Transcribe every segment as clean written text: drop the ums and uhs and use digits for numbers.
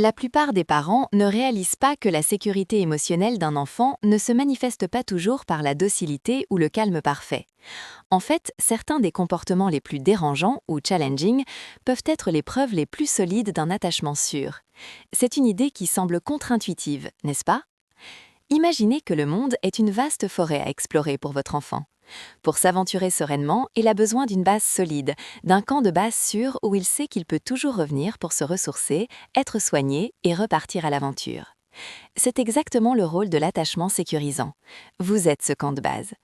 La plupart des parents ne réalisent pas que la sécurité émotionnelle d'un enfant ne se manifeste pas toujours par la docilité ou le calme parfait. En fait, certains des comportements les plus dérangeants ou challenging peuvent être les preuves les plus solides d'un attachement sûr. C'est une idée qui semble contre-intuitive, n'est-ce pas? Imaginez que le monde est une vaste forêt à explorer pour votre enfant. Pour s'aventurer sereinement, il a besoin d'une base solide, d'un camp de base sûr où il sait qu'il peut toujours revenir pour se ressourcer, être soigné et repartir à l'aventure. C'est exactement le rôle de l'attachement sécurisant. Vous êtes ce camp de base.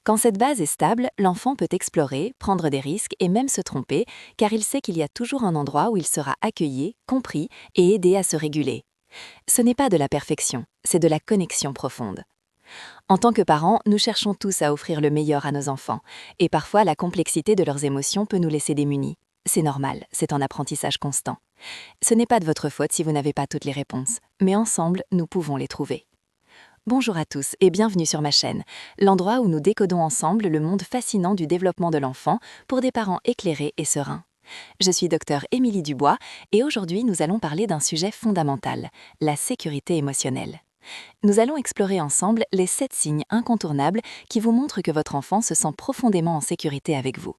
Quand cette base est stable, l'enfant peut explorer, prendre des risques et même se tromper, car il sait qu'il y a toujours un endroit où il sera accueilli, compris et aidé à se réguler. Ce n'est pas de la perfection, c'est de la connexion profonde. En tant que parents, nous cherchons tous à offrir le meilleur à nos enfants, et parfois la complexité de leurs émotions peut nous laisser démunis. C'est normal, c'est un apprentissage constant. Ce n'est pas de votre faute si vous n'avez pas toutes les réponses, mais ensemble, nous pouvons les trouver. Bonjour à tous et bienvenue sur ma chaîne, l'endroit où nous décodons ensemble le monde fascinant du développement de l'enfant pour des parents éclairés et sereins. Je suis Dr Émilie Dubois et aujourd'hui nous allons parler d'un sujet fondamental, la sécurité émotionnelle. Nous allons explorer ensemble les 7 signes incontournables qui vous montrent que votre enfant se sent profondément en sécurité avec vous.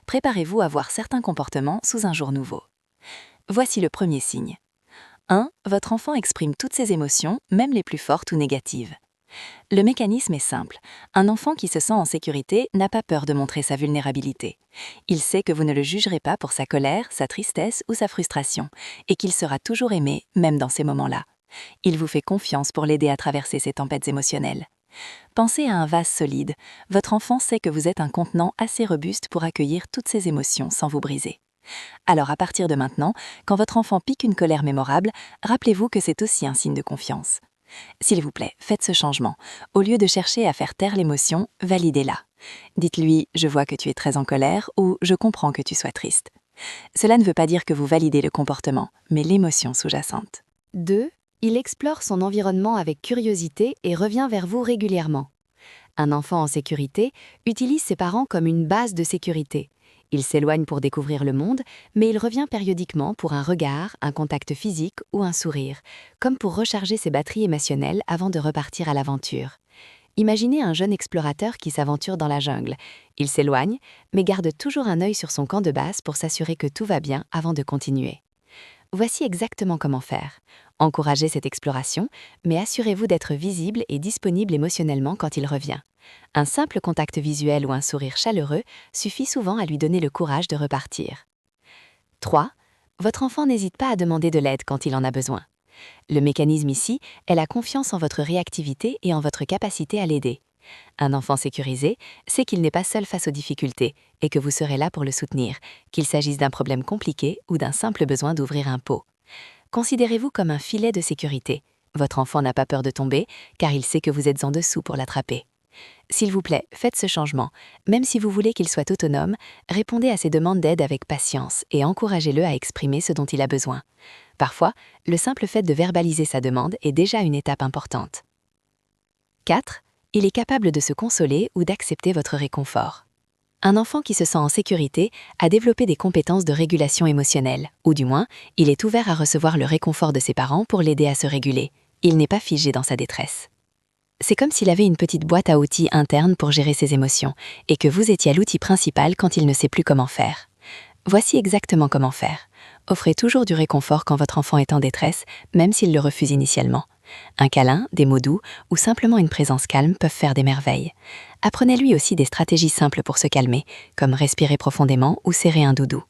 Préparez-vous à voir certains comportements sous un jour nouveau. Voici le premier signe. 1. Votre enfant exprime toutes ses émotions, même les plus fortes ou négatives. Le mécanisme est simple. Un enfant qui se sent en sécurité n'a pas peur de montrer sa vulnérabilité. Il sait que vous ne le jugerez pas pour sa colère, sa tristesse ou sa frustration, et qu'il sera toujours aimé, même dans ces moments-là. Il vous fait confiance pour l'aider à traverser ces tempêtes émotionnelles. Pensez à un vase solide. Votre enfant sait que vous êtes un contenant assez robuste pour accueillir toutes ses émotions sans vous briser. Alors à partir de maintenant, quand votre enfant pique une colère mémorable, rappelez-vous que c'est aussi un signe de confiance. S'il vous plaît, faites ce changement. Au lieu de chercher à faire taire l'émotion, validez-la. Dites-lui « je vois que tu es très en colère » ou « je comprends que tu sois triste ». Cela ne veut pas dire que vous validez le comportement, mais l'émotion sous-jacente. 2. Il explore son environnement avec curiosité et revient vers vous régulièrement. Un enfant en sécurité utilise ses parents comme une base de sécurité. Il s'éloigne pour découvrir le monde, mais il revient périodiquement pour un regard, un contact physique ou un sourire, comme pour recharger ses batteries émotionnelles avant de repartir à l'aventure. Imaginez un jeune explorateur qui s'aventure dans la jungle. Il s'éloigne, mais garde toujours un œil sur son camp de base pour s'assurer que tout va bien avant de continuer. Voici exactement comment faire. Encouragez cette exploration, mais assurez-vous d'être visible et disponible émotionnellement quand il revient. Un simple contact visuel ou un sourire chaleureux suffit souvent à lui donner le courage de repartir. 3. Votre enfant n'hésite pas à demander de l'aide quand il en a besoin. Le mécanisme ici est la confiance en votre réactivité et en votre capacité à l'aider. Un enfant sécurisé sait qu'il n'est pas seul face aux difficultés et que vous serez là pour le soutenir, qu'il s'agisse d'un problème compliqué ou d'un simple besoin d'ouvrir un pot. Considérez-vous comme un filet de sécurité. Votre enfant n'a pas peur de tomber car il sait que vous êtes en dessous pour l'attraper. S'il vous plaît, faites ce changement. Même si vous voulez qu'il soit autonome, répondez à ses demandes d'aide avec patience et encouragez-le à exprimer ce dont il a besoin. Parfois, le simple fait de verbaliser sa demande est déjà une étape importante. 4. Il est capable de se consoler ou d'accepter votre réconfort. Un enfant qui se sent en sécurité a développé des compétences de régulation émotionnelle, ou du moins, il est ouvert à recevoir le réconfort de ses parents pour l'aider à se réguler. Il n'est pas figé dans sa détresse. C'est comme s'il avait une petite boîte à outils interne pour gérer ses émotions, et que vous étiez l'outil principal quand il ne sait plus comment faire. Voici exactement comment faire. Offrez toujours du réconfort quand votre enfant est en détresse, même s'il le refuse initialement. Un câlin, des mots doux ou simplement une présence calme peuvent faire des merveilles. Apprenez-lui aussi des stratégies simples pour se calmer, comme respirer profondément ou serrer un doudou.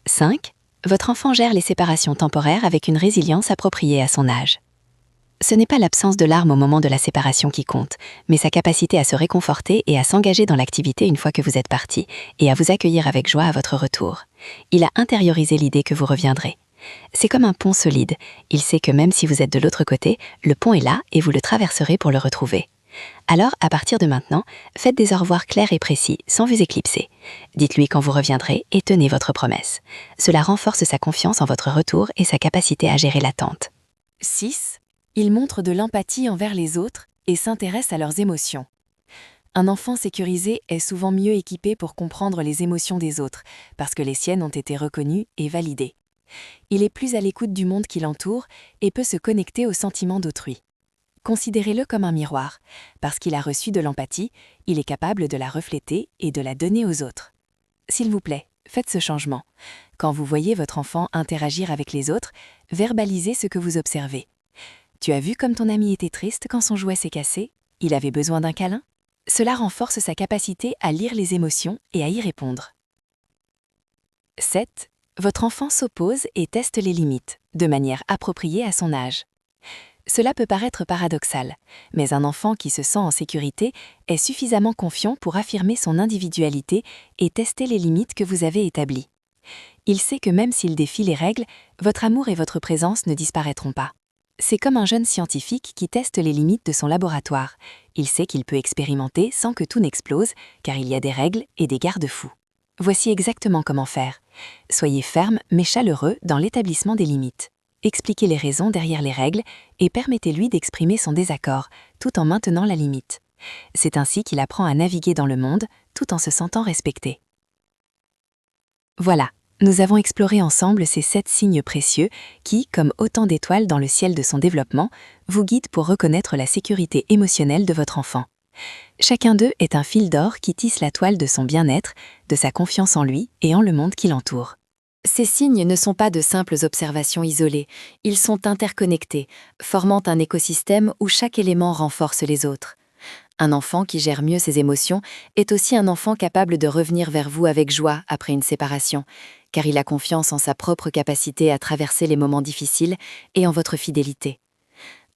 5. Votre enfant gère les séparations temporaires avec une résilience appropriée à son âge. Ce n'est pas l'absence de larmes au moment de la séparation qui compte, mais sa capacité à se réconforter et à s'engager dans l'activité une fois que vous êtes parti, et à vous accueillir avec joie à votre retour. Il a intériorisé l'idée que vous reviendrez. C'est comme un pont solide. Il sait que même si vous êtes de l'autre côté, le pont est là et vous le traverserez pour le retrouver. Alors, à partir de maintenant, faites des au revoir clairs et précis, sans vous éclipser. Dites-lui quand vous reviendrez et tenez votre promesse. Cela renforce sa confiance en votre retour et sa capacité à gérer l'attente. 6. Il montre de l'empathie envers les autres et s'intéresse à leurs émotions. Un enfant sécurisé est souvent mieux équipé pour comprendre les émotions des autres, parce que les siennes ont été reconnues et validées. Il est plus à l'écoute du monde qui l'entoure et peut se connecter aux sentiments d'autrui. Considérez-le comme un miroir. Parce qu'il a reçu de l'empathie, il est capable de la refléter et de la donner aux autres. S'il vous plaît, faites ce changement. Quand vous voyez votre enfant interagir avec les autres, verbalisez ce que vous observez. Tu as vu comme ton ami était triste quand son jouet s'est cassé? Il avait besoin d'un câlin? Cela renforce sa capacité à lire les émotions et à y répondre. 7. Votre enfant s'oppose et teste les limites, de manière appropriée à son âge. Cela peut paraître paradoxal, mais un enfant qui se sent en sécurité est suffisamment confiant pour affirmer son individualité et tester les limites que vous avez établies. Il sait que même s'il défie les règles, votre amour et votre présence ne disparaîtront pas. C'est comme un jeune scientifique qui teste les limites de son laboratoire. Il sait qu'il peut expérimenter sans que tout n'explose, car il y a des règles et des garde-fous. Voici exactement comment faire. Soyez ferme mais chaleureux dans l'établissement des limites. Expliquez les raisons derrière les règles et permettez-lui d'exprimer son désaccord, tout en maintenant la limite. C'est ainsi qu'il apprend à naviguer dans le monde, tout en se sentant respecté. Voilà, nous avons exploré ensemble ces 7 signes précieux qui, comme autant d'étoiles dans le ciel de son développement, vous guident pour reconnaître la sécurité émotionnelle de votre enfant. Chacun d'eux est un fil d'or qui tisse la toile de son bien-être, de sa confiance en lui et en le monde qui l'entoure. Ces signes ne sont pas de simples observations isolées, ils sont interconnectés, formant un écosystème où chaque élément renforce les autres. Un enfant qui gère mieux ses émotions est aussi un enfant capable de revenir vers vous avec joie après une séparation, car il a confiance en sa propre capacité à traverser les moments difficiles et en votre fidélité.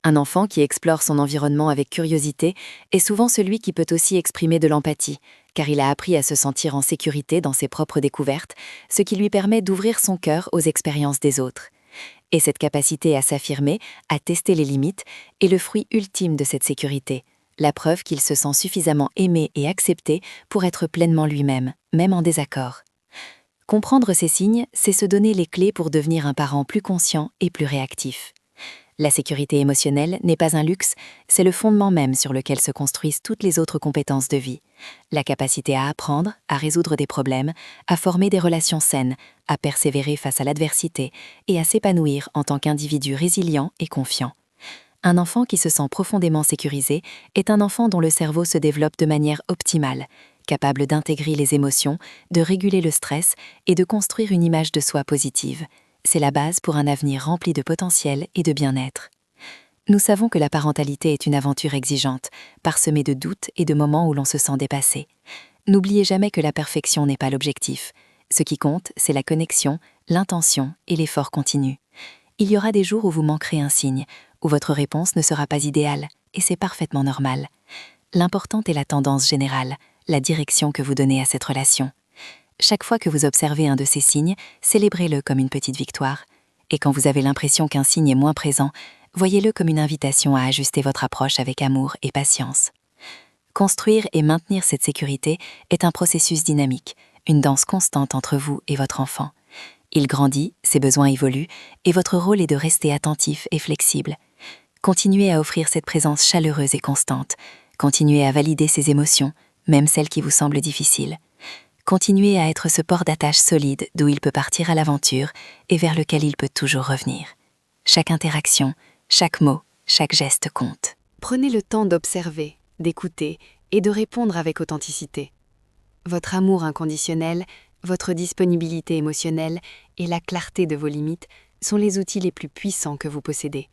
Un enfant qui explore son environnement avec curiosité est souvent celui qui peut aussi exprimer de l'empathie, car il a appris à se sentir en sécurité dans ses propres découvertes, ce qui lui permet d'ouvrir son cœur aux expériences des autres. Et cette capacité à s'affirmer, à tester les limites, est le fruit ultime de cette sécurité, la preuve qu'il se sent suffisamment aimé et accepté pour être pleinement lui-même, même en désaccord. Comprendre ces signes, c'est se donner les clés pour devenir un parent plus conscient et plus réactif. La sécurité émotionnelle n'est pas un luxe, c'est le fondement même sur lequel se construisent toutes les autres compétences de vie. La capacité à apprendre, à résoudre des problèmes, à former des relations saines, à persévérer face à l'adversité et à s'épanouir en tant qu'individu résilient et confiant. Un enfant qui se sent profondément sécurisé est un enfant dont le cerveau se développe de manière optimale, capable d'intégrer les émotions, de réguler le stress et de construire une image de soi positive. C'est la base pour un avenir rempli de potentiel et de bien-être. Nous savons que la parentalité est une aventure exigeante, parsemée de doutes et de moments où l'on se sent dépassé. N'oubliez jamais que la perfection n'est pas l'objectif. Ce qui compte, c'est la connexion, l'intention et l'effort continu. Il y aura des jours où vous manquerez un signe, où votre réponse ne sera pas idéale, et c'est parfaitement normal. L'important est la tendance générale, la direction que vous donnez à cette relation. Chaque fois que vous observez un de ces signes, célébrez-le comme une petite victoire. Et quand vous avez l'impression qu'un signe est moins présent, voyez-le comme une invitation à ajuster votre approche avec amour et patience. Construire et maintenir cette sécurité est un processus dynamique, une danse constante entre vous et votre enfant. Il grandit, ses besoins évoluent, et votre rôle est de rester attentif et flexible. Continuez à offrir cette présence chaleureuse et constante. Continuez à valider ses émotions, même celles qui vous semblent difficiles. Continuez à être ce port d'attache solide d'où il peut partir à l'aventure et vers lequel il peut toujours revenir. Chaque interaction, chaque mot, chaque geste compte. Prenez le temps d'observer, d'écouter et de répondre avec authenticité. Votre amour inconditionnel, votre disponibilité émotionnelle et la clarté de vos limites sont les outils les plus puissants que vous possédez.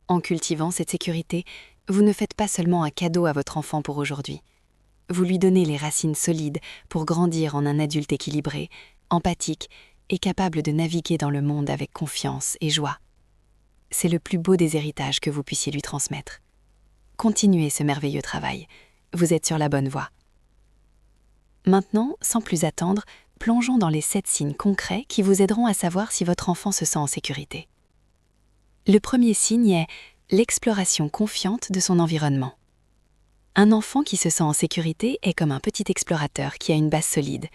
En cultivant cette sécurité, vous ne faites pas seulement un cadeau à votre enfant pour aujourd'hui. Vous lui donnez les racines solides pour grandir en un adulte équilibré, empathique et capable de naviguer dans le monde avec confiance et joie. C'est le plus beau des héritages que vous puissiez lui transmettre. Continuez ce merveilleux travail. Vous êtes sur la bonne voie. Maintenant, sans plus attendre, plongeons dans les 7 signes concrets qui vous aideront à savoir si votre enfant se sent en sécurité. Le premier signe est l'exploration confiante de son environnement. Un enfant qui se sent en sécurité est comme un petit explorateur qui a une base solide.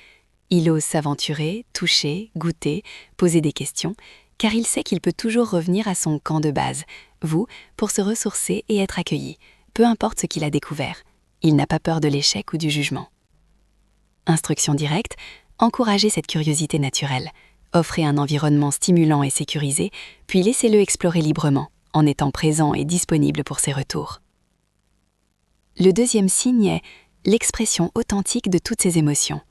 Il ose s'aventurer, toucher, goûter, poser des questions, car il sait qu'il peut toujours revenir à son camp de base, vous, pour se ressourcer et être accueilli, peu importe ce qu'il a découvert. Il n'a pas peur de l'échec ou du jugement. Instruction directe, encouragez cette curiosité naturelle. Offrez un environnement stimulant et sécurisé, puis laissez-le explorer librement, en étant présent et disponible pour ses retours. Le deuxième signe est l'expression authentique de toutes ses émotions.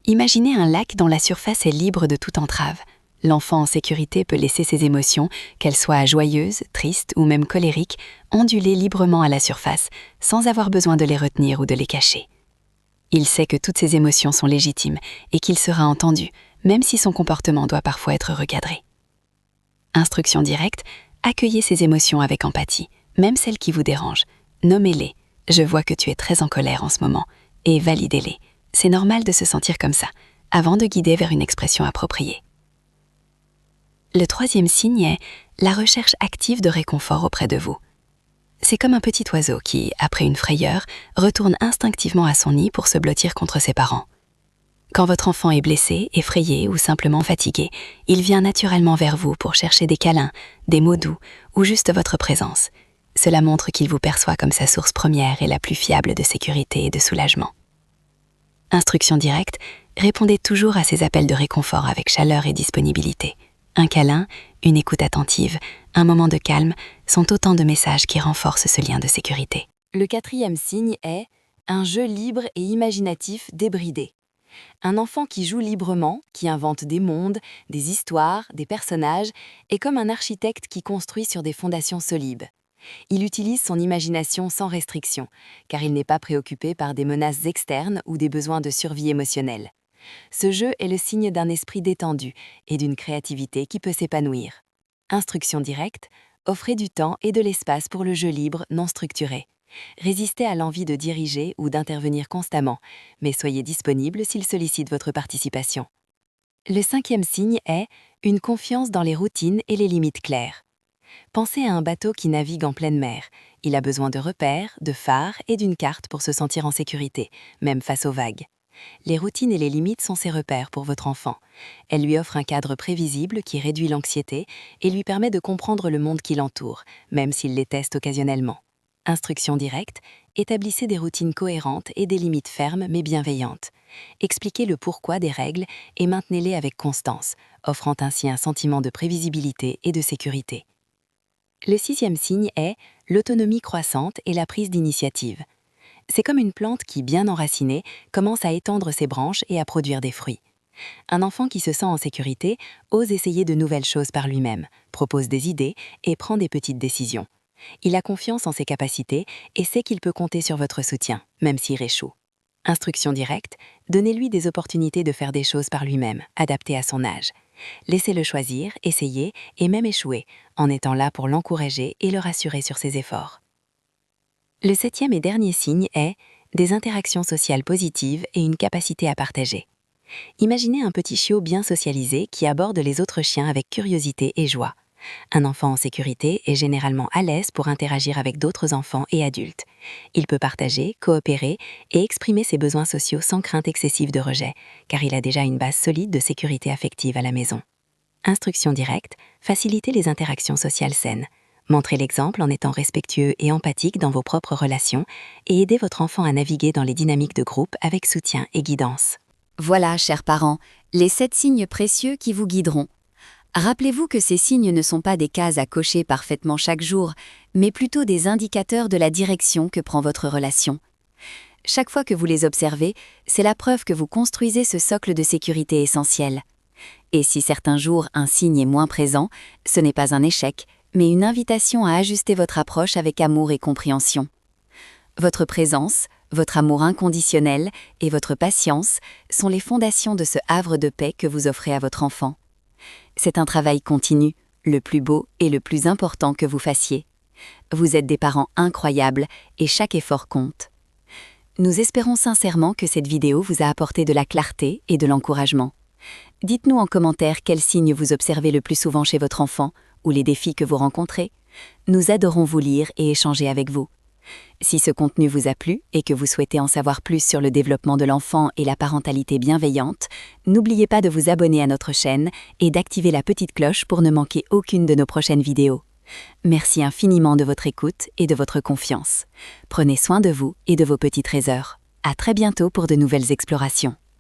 Imaginez un lac dont la surface est libre de toute entrave. L'enfant en sécurité peut laisser ses émotions, qu'elles soient joyeuses, tristes ou même colériques, onduler librement à la surface, sans avoir besoin de les retenir ou de les cacher. Il sait que toutes ses émotions sont légitimes et qu'il sera entendu, même si son comportement doit parfois être recadré. Instruction directe, accueillez ses émotions avec empathie, même celles qui vous dérangent. Nommez-les. Je vois que tu es très en colère en ce moment, et validez-les. C'est normal de se sentir comme ça, avant de guider vers une expression appropriée. Le troisième signe est la recherche active de réconfort auprès de vous. C'est comme un petit oiseau qui, après une frayeur, retourne instinctivement à son nid pour se blottir contre ses parents. Quand votre enfant est blessé, effrayé ou simplement fatigué, il vient naturellement vers vous pour chercher des câlins, des mots doux ou juste votre présence. Cela montre qu'il vous perçoit comme sa source première et la plus fiable de sécurité et de soulagement. Instruction directe, répondez toujours à ces appels de réconfort avec chaleur et disponibilité. Un câlin, une écoute attentive, un moment de calme sont autant de messages qui renforcent ce lien de sécurité. Le quatrième signe est un jeu libre et imaginatif débridé. Un enfant qui joue librement, qui invente des mondes, des histoires, des personnages, est comme un architecte qui construit sur des fondations solides. Il utilise son imagination sans restriction, car il n'est pas préoccupé par des menaces externes ou des besoins de survie émotionnelle. Ce jeu est le signe d'un esprit détendu et d'une créativité qui peut s'épanouir. Instruction directe, offrez du temps et de l'espace pour le jeu libre non structuré. Résistez à l'envie de diriger ou d'intervenir constamment, mais soyez disponible s'il sollicite votre participation. Le cinquième signe est une confiance dans les routines et les limites claires. Pensez à un bateau qui navigue en pleine mer. Il a besoin de repères, de phares et d'une carte pour se sentir en sécurité, même face aux vagues. Les routines et les limites sont ses repères pour votre enfant. Elles lui offrent un cadre prévisible qui réduit l'anxiété et lui permet de comprendre le monde qui l'entoure, même s'il les teste occasionnellement. Instruction directe, établissez des routines cohérentes et des limites fermes mais bienveillantes. Expliquez le pourquoi des règles et maintenez-les avec constance, offrant ainsi un sentiment de prévisibilité et de sécurité. Le sixième signe est l'autonomie croissante et la prise d'initiative. C'est comme une plante qui, bien enracinée, commence à étendre ses branches et à produire des fruits. Un enfant qui se sent en sécurité ose essayer de nouvelles choses par lui-même, propose des idées et prend des petites décisions. Il a confiance en ses capacités et sait qu'il peut compter sur votre soutien, même s'il échoue. Instruction directe, donnez-lui des opportunités de faire des choses par lui-même, adaptées à son âge. Laissez-le choisir, essayer et même échouer, en étant là pour l'encourager et le rassurer sur ses efforts. Le septième et dernier signe est des interactions sociales positives et une capacité à partager. Imaginez un petit chiot bien socialisé qui aborde les autres chiens avec curiosité et joie. Un enfant en sécurité est généralement à l'aise pour interagir avec d'autres enfants et adultes. Il peut partager, coopérer et exprimer ses besoins sociaux sans crainte excessive de rejet, car il a déjà une base solide de sécurité affective à la maison. Instruction directe, facilitez les interactions sociales saines. Montrez l'exemple en étant respectueux et empathique dans vos propres relations et aidez votre enfant à naviguer dans les dynamiques de groupe avec soutien et guidance. Voilà, chers parents, les 7 signes précieux qui vous guideront. Rappelez-vous que ces signes ne sont pas des cases à cocher parfaitement chaque jour, mais plutôt des indicateurs de la direction que prend votre relation. Chaque fois que vous les observez, c'est la preuve que vous construisez ce socle de sécurité essentiel. Et si certains jours un signe est moins présent, ce n'est pas un échec, mais une invitation à ajuster votre approche avec amour et compréhension. Votre présence, votre amour inconditionnel et votre patience sont les fondations de ce havre de paix que vous offrez à votre enfant. C'est un travail continu, le plus beau et le plus important que vous fassiez. Vous êtes des parents incroyables et chaque effort compte. Nous espérons sincèrement que cette vidéo vous a apporté de la clarté et de l'encouragement. Dites-nous en commentaire quels signes vous observez le plus souvent chez votre enfant ou les défis que vous rencontrez. Nous adorons vous lire et échanger avec vous. Si ce contenu vous a plu et que vous souhaitez en savoir plus sur le développement de l'enfant et la parentalité bienveillante, n'oubliez pas de vous abonner à notre chaîne et d'activer la petite cloche pour ne manquer aucune de nos prochaines vidéos. Merci infiniment de votre écoute et de votre confiance. Prenez soin de vous et de vos petits trésors. À très bientôt pour de nouvelles explorations.